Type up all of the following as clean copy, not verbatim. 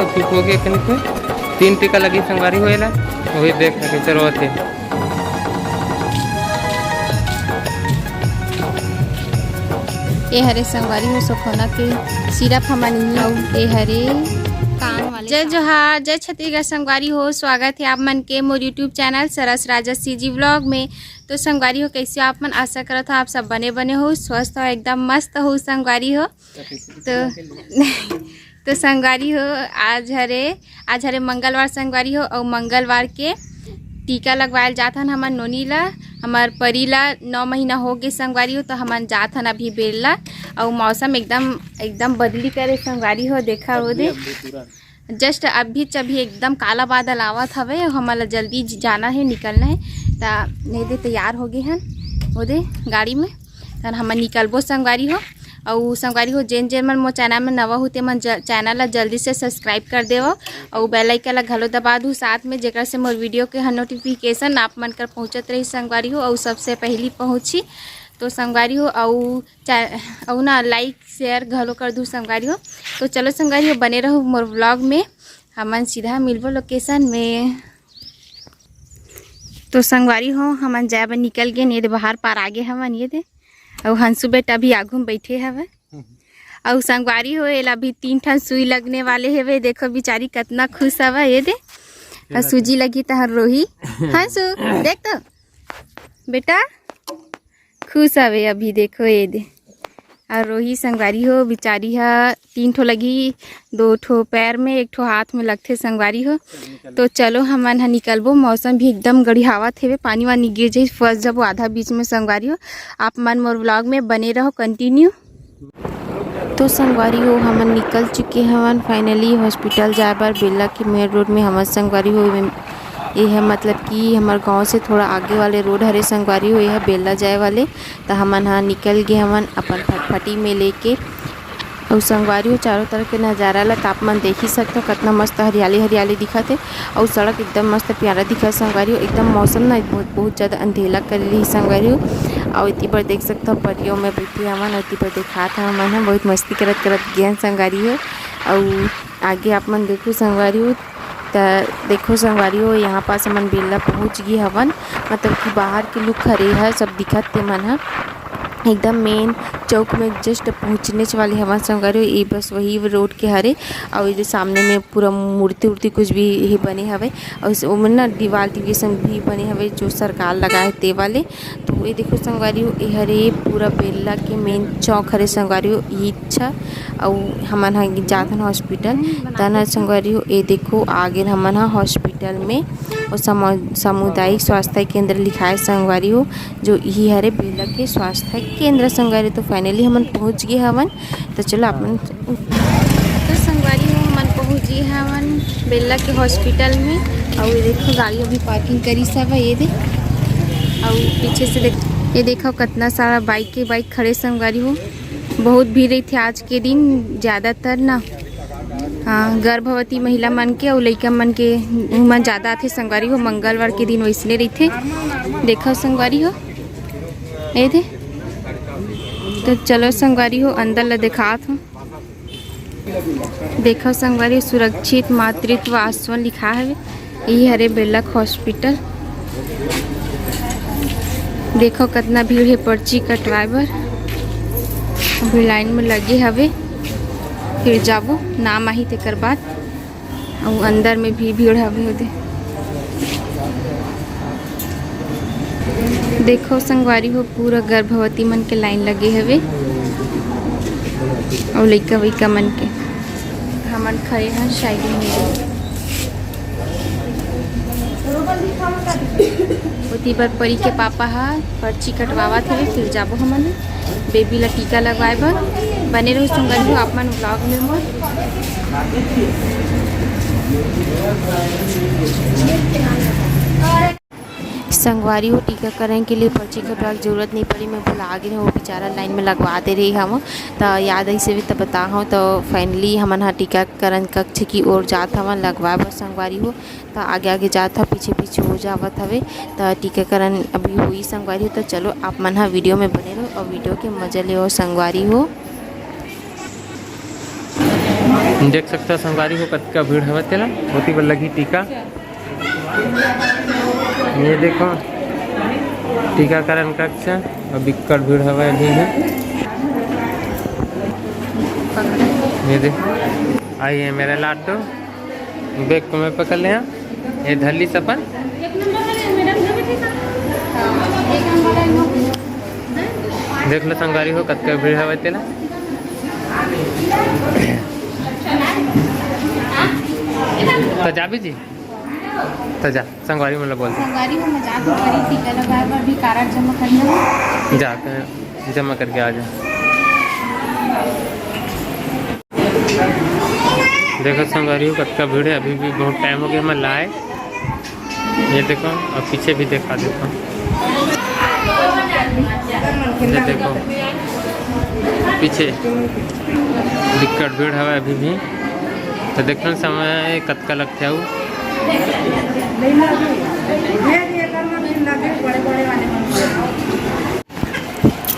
ठीक हो गया कहीं 3 टीका लगी संगवारी होएला वही देख के चलो थे। ए हरे संगवारी हो सोखोना के सिरप हमन अउ ए हरे कान वाले। जय जोहार, जय छत्तीसगढ़ संगवारी हो। स्वागत है आप मन के मोर यूट्यूब चैनल सरस राजसी जी व्लॉग में। तो संगवारी हो कैसे आप मन, आशा करत हो आप सब बने बने हो, स्वस्थ हो, एकदम मस्त हो संगवारी हो। तो संगवारी हो आज हरे मंगलवार संगवारी हो और मंगलवार के टीका लगवायल जाथन हमन नोनी ला। हमार परी ला 9 महीना हो गए संगवारी हो, तो हमन जाथन अभी बेलला और मौसम एकदम बदली करे संगवारी हो। देखा हो दे जस्ट अभी एकदम काला बादल आवत हवे। हमारा जल्दी जाना है, निकलना है। तो नहीं दे तैयार हो गए हैं वो दे गाड़ी में, तो हम निकलबो संगवारी हो। और संगवारी हो जेन मन मो चैनल में नवा होते मन चैनल ला जल्दी से सब्सक्राइब कर देव और बेल आइकन ला घलो दबा दू साथ में, जेकर से मोर वीडियो के हर नोटिफिकेशन आप मन कर पहुँचत रही संगवारी हो और सबसे पहली पहुँची। तो संगवारी हो और ना लाइक शेयर घलो कर दूँ संगवारी हो। तो चलो संगवारी हो बने रहो मोर व्लॉग में, हमन सीधा मिलबो लोकेशन में। तो संगवारी हो हमन जाए बर निकल गए, ये दे बाहर पार आगे हमन ये दे और हंसू बेटा अभी आगू में बैठे हवे। और संगवारी हो एला अभी 3 ठन सुई लगने वाले हेवे। देखो बेचारी कितना खुश हवे ये दे। और सूजी लगी तहर रोही हंसू देख तो बेटा खुश हवे अभी। देखो ये दे और रोही संगवारी हो बेचारी हा 3 ठो लगी, 2 ठो पैर में, 1 ठो हाथ में लगथे संगवारी हो। तो चलो हमन निकलबो। मौसम भी एकदम गड़ियावत हेवे, पानी वानी गिर जाए फंस जबो आधा बीच में संगवारी हो। आप मन मोर व्लॉग में बने रहो कंटिन्यू। तो संगवारी हो हमन निकल चुके हवन फाइनली हॉस्पिटल जाए बर। बेला के मेन रोड में हमन संगवारी हो ये है, मतलब कि हमारे गांव से थोड़ा आगे वाले रोड हरे संगवारी हो, ये है बेला जाए वाले। तो हमन हाँ निकल गए हमन अपन फटफटी में लेके। और संगवारी हो चारों तरफ के नज़ारा ला तापमान देख ही सकते हो, कितना मस्त हरियाली हरियाली दिखत है और सड़क एकदम मस्त प्यारा दिखा संगवारी हो। एकदम मौसम ना बहुत ज़्यादा अंधेला कर रही संगवारी हो। और इतनी पर देख सकते हो परियों में बैठी हमन, इतनी पर देखा था हमन बहुत मस्ती करत गए संगवारी हो। और आगे आप मन देखो संगवारी हो, तो देखो संगवारी हो यहाँ पास हमन बेला पहुँच गए हवन। मतलब कि बाहर के लुक हरे है सब दिखत ते मन है, एकदम मेन चौक में जस्ट पहुँचने वाले हवन संगवारी हो। ये बस वही रोड के हरे और ये सामने में पूरा मूर्ति उर्ति कुछ भी ये बने हवे और उसमें ना दीवार टिविशन भी बने हवे जो सरकार लगाए ते वाले। तो ये देखो संगवारी हो ये हरे पूरा बेला के मेन चौक हरे संगवारी हो। ये अच्छा और हमन हाँ जाथन हॉस्पिटल तना संगवारी हो। ये देखो आगे हमन हाँ हॉस्पिटल में और सामुदायिक स्वास्थ्य केंद्र लिखा है संगवारी हो, जो यही हरे बेला के स्वास्थ्य केंद्र संगवारी। तो फाइनली हमन पहुंच गए हवन। तो चलो अपन तो संगवारी हो हमन पहुंच गए हवन बेला के हॉस्पिटल में। और ये देखो गाड़ियों भी पार्किंग करी सब है ये दे। और पीछे से ये देखो कितना सारा बाइक खड़े संगवारी हो। बहुत भीड़ रही थी आज के दिन ज़्यादातर ना। हाँ गर्भवती महिला मन के और लइका मन के मन ज़्यादा आते संगवारी हो। मंगलवार के दिन वैसने रही थे। देखो संगवारी हो ये दे। तो चलो संगवारी हो अंदर ला दिखात हो। देखो संगवारी हो सुरक्षित मातृत्व आश्वासन लिखा है यही हरे बेला हॉस्पिटल। देखो कितना भीड़ है पर्ची कटवाए बर, अभी लाइन में लगे हवे। फिर जाबो नाम आही तेकर बाद और अंदर में भी भीड़ हवे होदे। देखो संगवारी हो पूरा गर्भवती मन के लाइन लगे हवे और लइका वइका मन के हमन खड़े हैं साइड में। उती पर परी के पापा हा पर्ची कटवावा थे। फिर जाबो हमन बेबी ला टीका लगवाए बर। बने रहो संगवारी हो आप मन व्लॉग में मोर। संगवारी हो टीकाकरण के लिए पर्ची कटवा की जरूरत नहीं पड़ी, मैं बुला गई हूँ बेचारा लाइन में लगवा दे रही हम। तो याद ऐसे भी तो बता हूँ। तो फाइनली हमन हाँ टीकाकरण कक्ष की ओर जात हवन लगवाए बस संगवारी हो। तो आगे आगे जात ह पीछे पीछे हो जावत हवे। तो टीकाकरण अभी हुई संगवारी हो। तो चलो आप मन हाँ वीडियो में बने रहो और वीडियो के मजा ले संगवारी हो। देख सकते हो संगवारी हो कतका भीड़ हवा तेला होती पर लगी टीका। ये देखो टीकाकरण कक्ष और बिकट भीड़ हवा अभी भी। ये देखो आई है मेरा लाडो बैग को मैं पकड़ ले। ये धरली सपन देख लो संगवारी हो कतका भीड़ हवा तेला। तो जा जी तो जा संगवारी मतलब बोलते संगवारी में मजाक करी टीका लगाए पर भी कार्ड जमा करना जाकर जमा करके आ जा। देखो संगवारी हो कतका भीड़ है अभी भी बहुत टाइम हो गया मैं लाए। ये देखो और पीछे भी देखा देखो ये देखो पीछे दिक्कत भीड़ हवा अभी भी। तो देखने समय कतका लगता है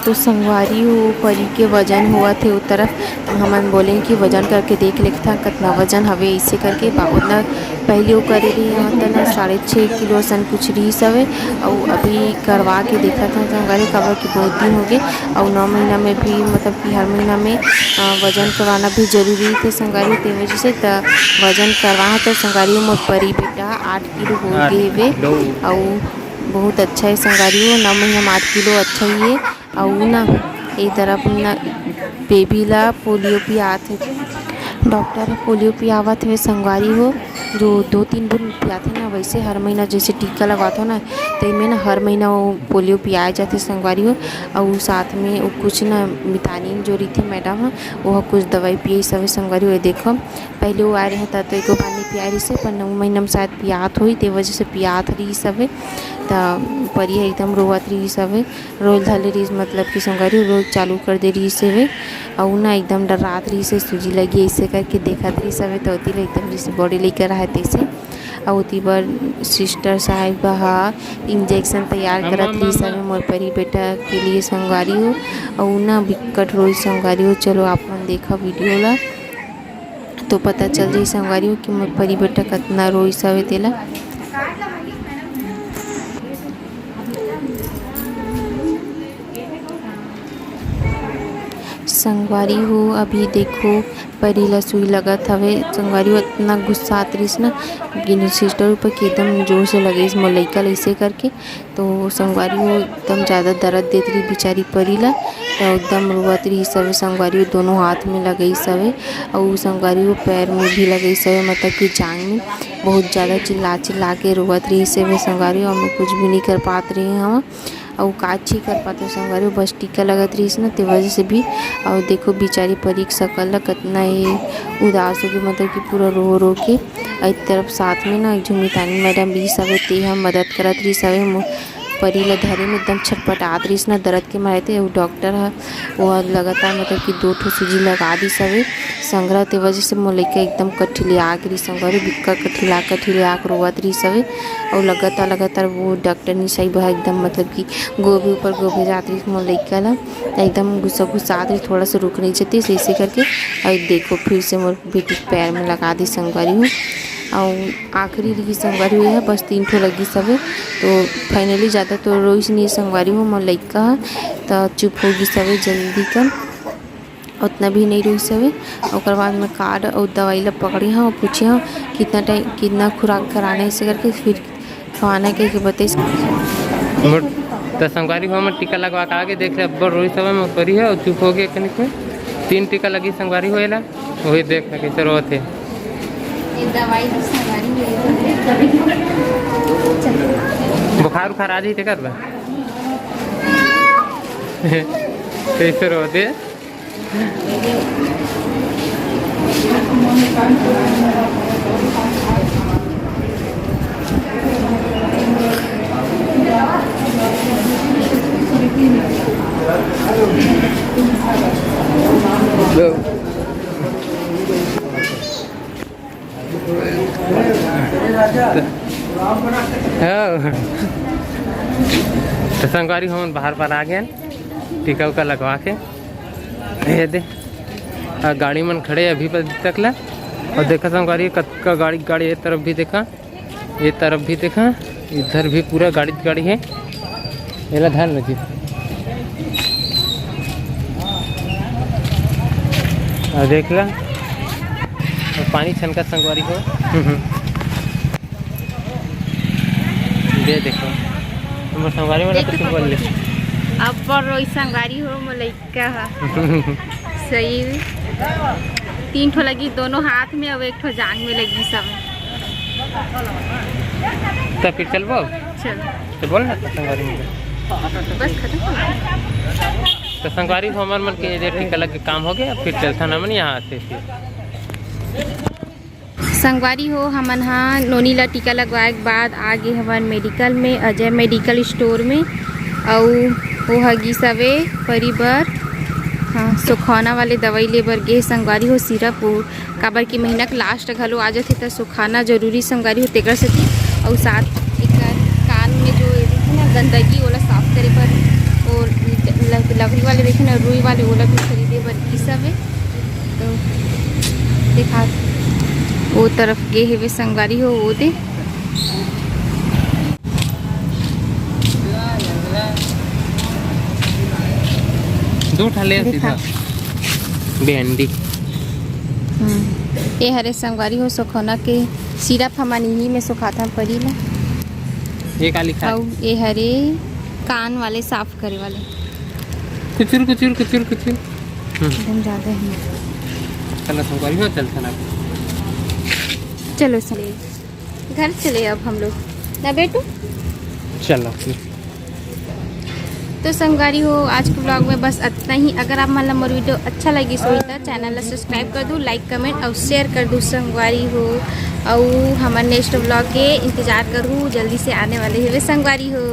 तो संगवारी हो परी के वजन हुआ थे उस तरफ तो हमन बोले कि वजन करके देख लेते था कितना वजन हवे इसे करके उतना पहले वो करे रही मतलब 6.5 किलो सन कुछ रही सवे और अभी करवा के देखा था संगवारी कवर की बहुत दिन हो गए और 9 महीना में भी मतलब कि हर महीना में वजन करवाना भी जरूरी थे संगवारी ते वजह से वजन करवा तो संगवारी मोर परी बेटा 8 किलो हो गए वे और बहुत अच्छा है संगवारी हो 9 महीना में 8 किलो अच्छा ही है। और ना एक तरफ ना बेबी ला पोलियो पियात है डॉक्टर पोलियो पियावत है संगवारी हो जो 2-3 बूंद पियाते ना वैसे हर महीना जैसे टीका लगवाता हो ना तो इनमें ना हर महीना वो पोलियो पियाए जाते संगवारी हो। और साथ में वो कुछ ना मितानिन जो रही थी मैडम वह कुछ दवाई पिए सब संगवारी हो। देखो पहले वो आ रहे था तो एक बार नहीं पिया रही से पर 9 महीना में शायद पियात हुई ते वजह से पियात रही सब तो परी एकदम रोवत रही सब रोज धले रही मतलब कि संगवारी रोज चालू कर दे रही से और ना एकदम डरात रही से सूजी लगी ऐसे करके देखत रही सब तो होती एकदम जैसे बॉडी लेकर रहा तैसे और उती पर सिस्टर साहिब इंजेक्शन तैयार करत रही सब मोर परी बेटा के लिए संगवारी हो। और ना बिकट रोज संगवारी हो चलो आप मन देखा वीडियो ला तो पता चल जाए संगवारी हो कि मोर परी बेटा कितना रोई सवे तेला। संगवारी हो अभी देखो परी ला सुई लगत हवे संगवारी हो इतना गुस्सा आतरिस ना गिनी सिस्टर ऊपर के एकदम जोर से लगे इस मोलैका ऐसे करके तो संगवारी हो एकदम ज़्यादा दर्द देत रही बेचारी परी ला तो एकदम रोवत रही सब संगवारी हो दोनों हाथ में लगे सवे और संगवारी हो पैर में भी लगे सवे मतलब कि जांग में बहुत ज़्यादा चिल्ला के रोवत रही से संगवारी हो हमें कुछ भी नहीं कर पाते रहे हम और काची कर पाते संगवारी हो बस टीका लगत रही ना ते वजह से भी। और देखो बेचारी परी के सकल कितना ही उदास हो गई मतलब कि पूरा रो के एक तरफ साथ में ना जो मितानी मैडम भी सब ते हम मदद करत रही सब परी ला धरे में एकदम छटपटात रही ना दर्द के मारे थे। डॉक्टर वो लगातार मतलब कि 2 ठो सूजी लगा दी सवे संग्रह ते वजह से मोलैका एकदम कठिलिया के रही संगवारी बिक्का कठिलिया के रोवत रही सवे और लगातार वो डॉक्टर ने सही बहा एकदम मतलब कि गोभी ऊपर गोभी जात रही मोलैका ला एकदम गुस्सा रही थोड़ा सा रुक नहीं जाती ऐसे करके और देखो फिर से मोर बेटी पैर में लगा दी संगवारी हो। और आखिरी रही संगवारी हुई है बस 3 ठो लगी सब तो फाइनली ज़्यादा तो रोइस नहीं संगवारी हो मोर लइका तो चुप होगी सब जल्दी कर उतना भी नहीं रोई सब। और बाद में कार्ड और दवाई ला पकड़ी हाँ और पूछे हाँ कितना खुराक कराना इसे करके फिर खवाना के बताइए तो संगवारी हो मैं टीका लगवा के आगे देख रहे अब रोई सब में परी है और चुप हो गए कनिक में 3 टीका लगी संगवारी होएला वही देख रहे कैसे रोते बुखार आ जाए कर कैसे रोते तो संगवारी हम बाहर पर आ गए टीका उका लगवा के ये दे गाड़ी मन खड़े अभी तक ला और देखा संगवारी का गाड़ी ये तरफ भी देखा, ये तरफ भी देखा, इधर भी पूरा गाड़ी है। ये ध्यान रखिए। और देख ला और पानी छनका संगवारी हो। दे देखो हमर संगवारी वाला कुछ बोल ले। अब पर रोई संगवारी हो मलैका हा। सही 3 ठो लगी दोनों हाथ में और 1 ठो जांग में लगी सब। तो फिर चलबो चल तो बोल ना संगवारी में बस खत्म। तो संगवारी हो हमार मन के टीका लग के काम हो गया। फिर चलता ना मन यहाँ आते फिर संगवारी हो हमन हाँ नोनी ला टीका लगवाए के बाद आगे हवन मेडिकल में, अजय मेडिकल स्टोर में। और वो हगी सवे परिबर हाँ सुखाना वाले दवाई ले बर गे संगवारी हो। सिरप काबर की महीना के लास्ट घलो आ जाते तो सुखाना जरूरी संगवारी हो तेकर सेती। और साथ एक कान में जो ना गंदगी ओला साफ करे पर और लकड़ी वाले देखे ना रुई वाले ओला भी खरीदे बर ई सब है। तो देखा वो तरफ गे हेवे संगवारी हो वो दे। दो ठाले सीधा भिंडी। ये हरे संगवारी हो सुखौना के सिरप हमारे यही में सुखाता पड़ी ला। ये काली खा और ये हरे कान वाले साफ करे वाले कुचुर कुचुर कुचुर कुचुर एकदम ज़्यादा है। चलो संगवारी हो चलता ना। चलो चले घर चले अब हम लोग ना बेटू। चलो फिर तो संगवारी हो आज के ब्लॉग में बस इतना ही। अगर आप मतलब मोर वीडियो अच्छा लगी सो तो चैनल ला सब्सक्राइब कर दो, लाइक कमेंट और शेयर कर दो संगवारी हो। और हमारे नेक्स्ट ब्लॉग के इंतज़ार करूँ जल्दी से आने वाले है संगवारी हो।